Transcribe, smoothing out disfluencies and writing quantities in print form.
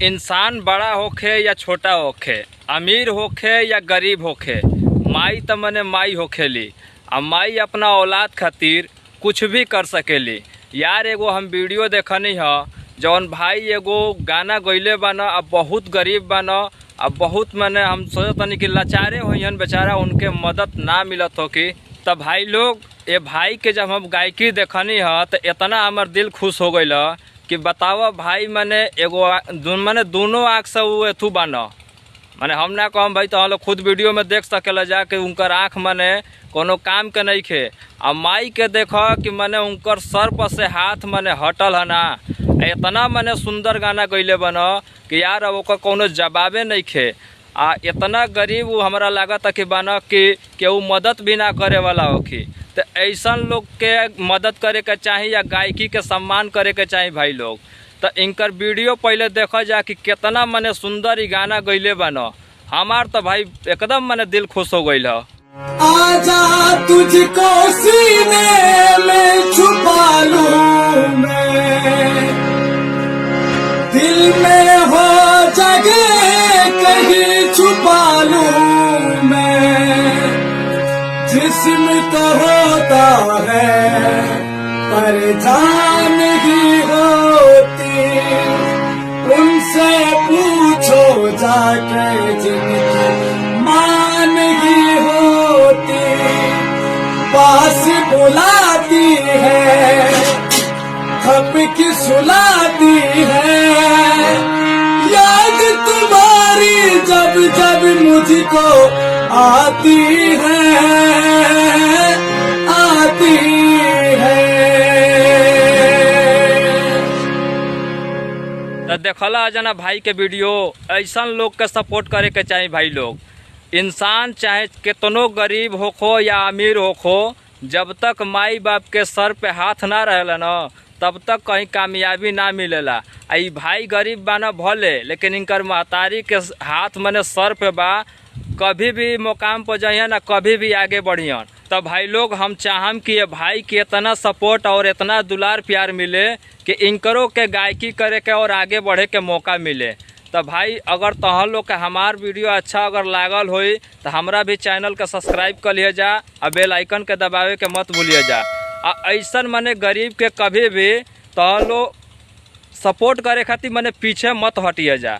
इंसान बड़ा होखे या छोटा होखे, अमीर होखे या गरीब होखे, माई त मने माई होखेली। आ माई अपना औलाद खातिर कुछ भी कर सकेली। यार एगो हम वीडियो देखनी ह जौन भाई एगो गाना गइले बान, अब बहुत गरीब बान, अब बहुत मने हम सोचतनी कि लाचारे होइहन बेचारा, उनके मदद ना मिलत हो कि। तब भाई लोग ये भाई के जब हम गायकी देखनी ह तो इतना हमार दिल खुश हो गइल कि बतावा भाई मने एगो मने दोनों आँख से वो एथू बान। माने हम ना कहम भाई, तो हम लोग खुद वीडियो में देख सकेला जाके उनकर आँख मने कोनो काम के नहीं खे। आ माई के देखो कि मने उनकर सर पर से हाथ मने हटल है ना। इतना मने सुंदर गाना गइले बन कि यार अब ओकर कोनो जवाबे नहीं खे। आ इतना गरीब वो हमरा लागत कि बन कि केहू मदद भी ना करे वाला होखी। तो ऐसन लोग के मदद करे के चाही या गायकी के सम्मान करे के चाही भाई लोग। तो इनकर वीडियो पहले देखा जा कि कितना मने सुंदर ही गाना गइले बन। हमार तो भाई एकदम मने दिल खुश हो गइल ह। आजा तुझको सीने में छुपा लूं मैं, दिल में हो जगह कहीं छुपा लूं मैं। जिस्म तो होता है पर जान ही होती, उनसे पूछो जाके जिनकी मान ही होती। पास बुलाती है, खप की सुलाती है, याद तुम्हारी जब जब मुझको आती है, आती है। तो देखला जना भाई के वीडियो, ऐसन लोग के सपोर्ट करे के चाही भाई लोग। इंसान चाहे कितनो गरीब होखो या अमीर होखो, जब तक माई बाप के सर पे हाथ ना रहेला न, तब तक कहीं कामयाबी ना मिलेला। आ ई भाई गरीब बा न भले, लेकिन इनकर महतारी के हाथ मने सर पे बा, कभी भी मुकाम पर जाइए ना, कभी भी आगे बढ़ियन। तब भाई लोग हम चाहम कि ये भाई के इतना सपोर्ट और इतना दुलार प्यार मिले कि इनकरों के गायकी करे के और आगे बढ़े के मौका मिले। तो भाई अगर तहन लोग के हमार वीडियो अच्छा अगर लागल होई तो हमरा भी चैनल के सब्सक्राइब कर लिया जा, और बेल आइकन के दबावे के मत भूलिए जा। आ ऐसन मने गरीब के कभी भी तहन लोग सपोर्ट करे खातिर मने पीछे मत हटिए जा।